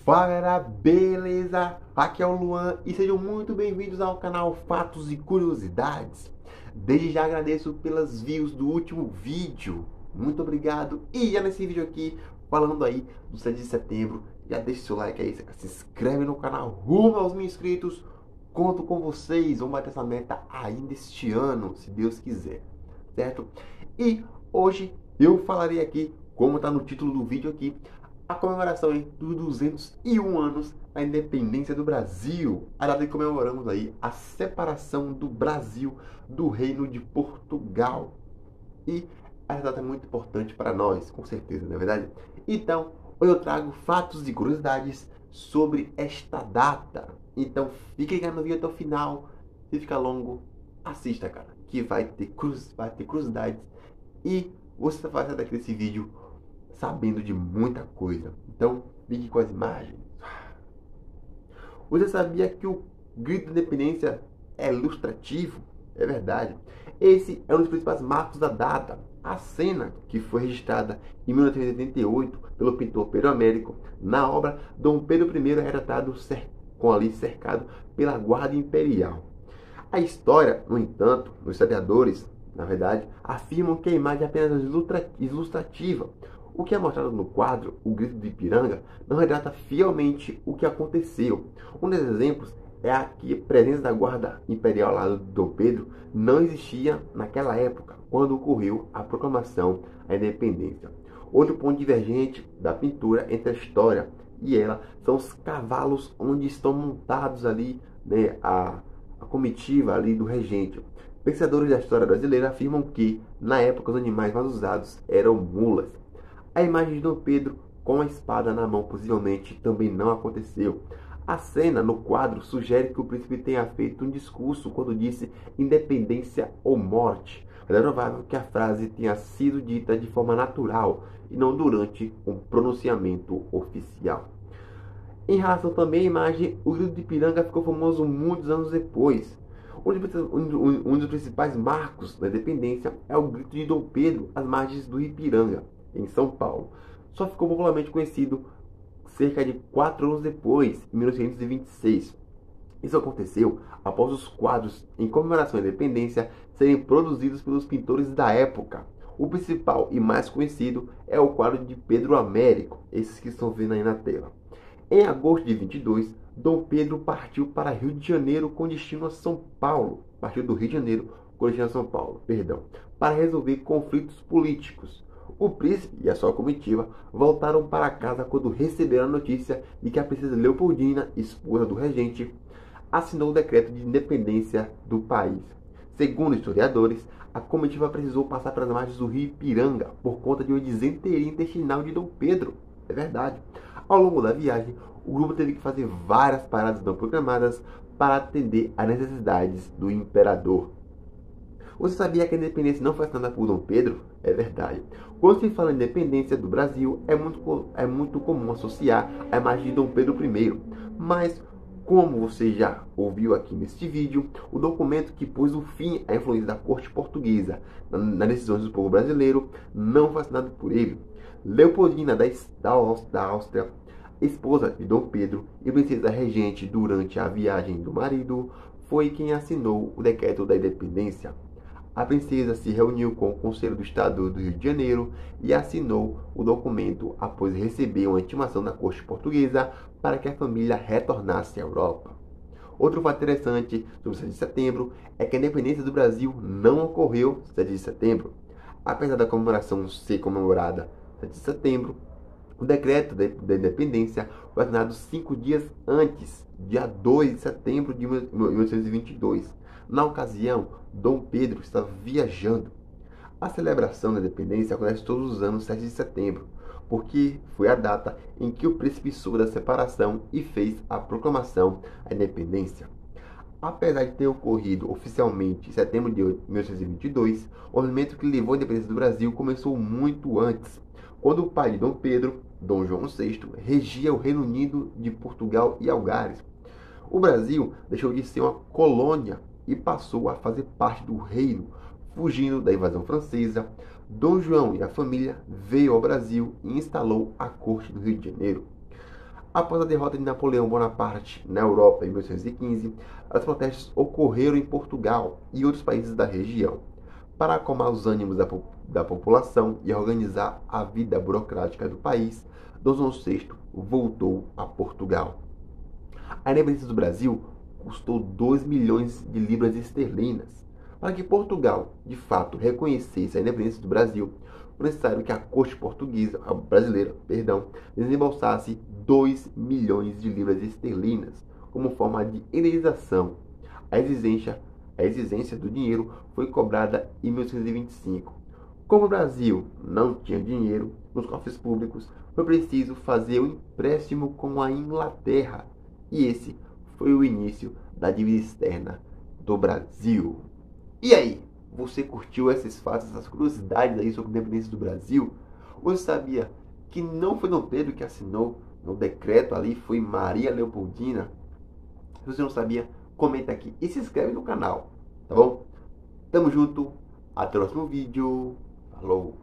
Fala galera, beleza? Aqui é o Luan e sejam muito bem-vindos ao canal Fatos e Curiosidades. Desde já agradeço pelas views do último vídeo, muito obrigado. E já nesse vídeo aqui, falando aí do 7 de setembro, já deixa seu like aí, se inscreve no canal, rumo aos 1000 inscritos. Conto com vocês, vamos bater essa meta ainda este ano, se Deus quiser, certo? E hoje eu falarei aqui, como está no título do vídeo aqui, a comemoração dos 201 anos da independência do Brasil, a data que comemoramos aí a separação do Brasil do Reino de Portugal. E essa data é muito importante para nós, com certeza, não é verdade? Então, hoje eu trago fatos e curiosidades sobre esta data. Então, fique ligado no vídeo até o final. Se ficar longo, assista, cara, que vai ter curiosidades e você vai sair daqui desse vídeo sabendo de muita coisa. Então, fique com as imagens. Você sabia que o grito de independência é ilustrativo? É verdade. Esse é um dos principais marcos da data. A cena, que foi registrada em 1988 pelo pintor Pedro Américo, na obra Dom Pedro I é retratado cercado pela guarda imperial. A história, no entanto, os historiadores, na verdade, afirmam que a imagem é apenas ilustrativa. O que é mostrado no quadro, O Grito de Ipiranga, não retrata fielmente o que aconteceu. Um dos exemplos é que a presença da guarda imperial ao lado de Dom Pedro não existia naquela época, quando ocorreu a proclamação da independência. Outro ponto divergente da pintura entre a história e ela são os cavalos onde estão montados ali, né, a comitiva ali do regente. Pensadores da história brasileira afirmam que, na época, os animais mais usados eram mulas. A imagem de Dom Pedro com a espada na mão possivelmente também não aconteceu. A cena no quadro sugere que o príncipe tenha feito um discurso quando disse independência ou morte. Mas é provável que a frase tenha sido dita de forma natural e não durante um pronunciamento oficial. Em relação também à imagem, o Grito de Ipiranga ficou famoso muitos anos depois. Um dos principais marcos da independência é o Grito de Dom Pedro às margens do Ipiranga, em São Paulo. Só ficou popularmente conhecido cerca de 4 anos depois, em 1926. Isso aconteceu após os quadros em comemoração à independência serem produzidos pelos pintores da época. O principal e mais conhecido é o quadro de Pedro Américo, esses que estão vendo aí na tela. Em agosto de 22, Dom Pedro partiu para Rio de Janeiro com destino a São Paulo. Partiu do Rio de Janeiro com destino a São Paulo, para resolver conflitos políticos. O príncipe e a sua comitiva voltaram para casa quando receberam a notícia de que a princesa Leopoldina, esposa do regente, assinou o decreto de independência do país. Segundo historiadores, a comitiva precisou passar pelas margens do rio Ipiranga por conta de uma disenteria intestinal de Dom Pedro. É verdade. Ao longo da viagem, o grupo teve que fazer várias paradas não programadas para atender às necessidades do imperador. Você sabia que a independência não foi assinada por Dom Pedro? É verdade. Quando se fala em independência do Brasil, é muito comum associar a imagem de Dom Pedro I. Mas, como você já ouviu aqui neste vídeo, o documento que pôs o fim à influência da corte portuguesa nas decisões do povo brasileiro não foi assinado por ele. Leopoldina da Áustria, esposa de Dom Pedro e princesa regente durante a viagem do marido, foi quem assinou o decreto da independência. A princesa se reuniu com o Conselho do Estado do Rio de Janeiro e assinou o documento após receber uma intimação da corte portuguesa para que a família retornasse à Europa. Outro fato interessante sobre o 7 de setembro é que a independência do Brasil não ocorreu 7 de setembro. Apesar da comemoração ser comemorada 7 de setembro, o decreto da independência foi assinado 5 dias antes, dia 2 de setembro de 1822. Na ocasião, Dom Pedro estava viajando. A celebração da independência acontece todos os anos 7 de setembro, porque foi a data em que o príncipe soube da separação e fez a proclamação da independência. Apesar de ter ocorrido oficialmente em setembro de 1822, o movimento que levou à independência do Brasil começou muito antes, quando o pai de Dom Pedro, Dom João VI, regia o Reino Unido de Portugal e Algares. O Brasil deixou de ser uma colônia e passou a fazer parte do reino. Fugindo da invasão francesa, Dom João e a família veio ao Brasil e instalou a corte do Rio de Janeiro. Após a derrota de Napoleão Bonaparte na Europa em 1815, os protestos ocorreram em Portugal e outros países da região. Para acalmar os ânimos da população e organizar a vida burocrática do país, Dom João VI voltou a Portugal. A independência do Brasil custou 2 milhões de libras esterlinas. Para que Portugal, de fato, reconhecesse a independência do Brasil, foi necessário que a corte brasileira, desembolsasse 2 milhões de libras esterlinas como forma de indenização. A exigência do dinheiro foi cobrada em 1825. Como o Brasil não tinha dinheiro nos cofres públicos, foi preciso fazer um empréstimo com a Inglaterra. E esse foi o início da dívida externa do Brasil. E aí, você curtiu esses fatos, essas curiosidades aí sobre a independência do Brasil? Você sabia que não foi Dom Pedro que assinou no decreto ali, foi Maria Leopoldina? Se você não sabia, comenta aqui e se inscreve no canal, tá bom? Tamo junto, até o próximo vídeo, falou!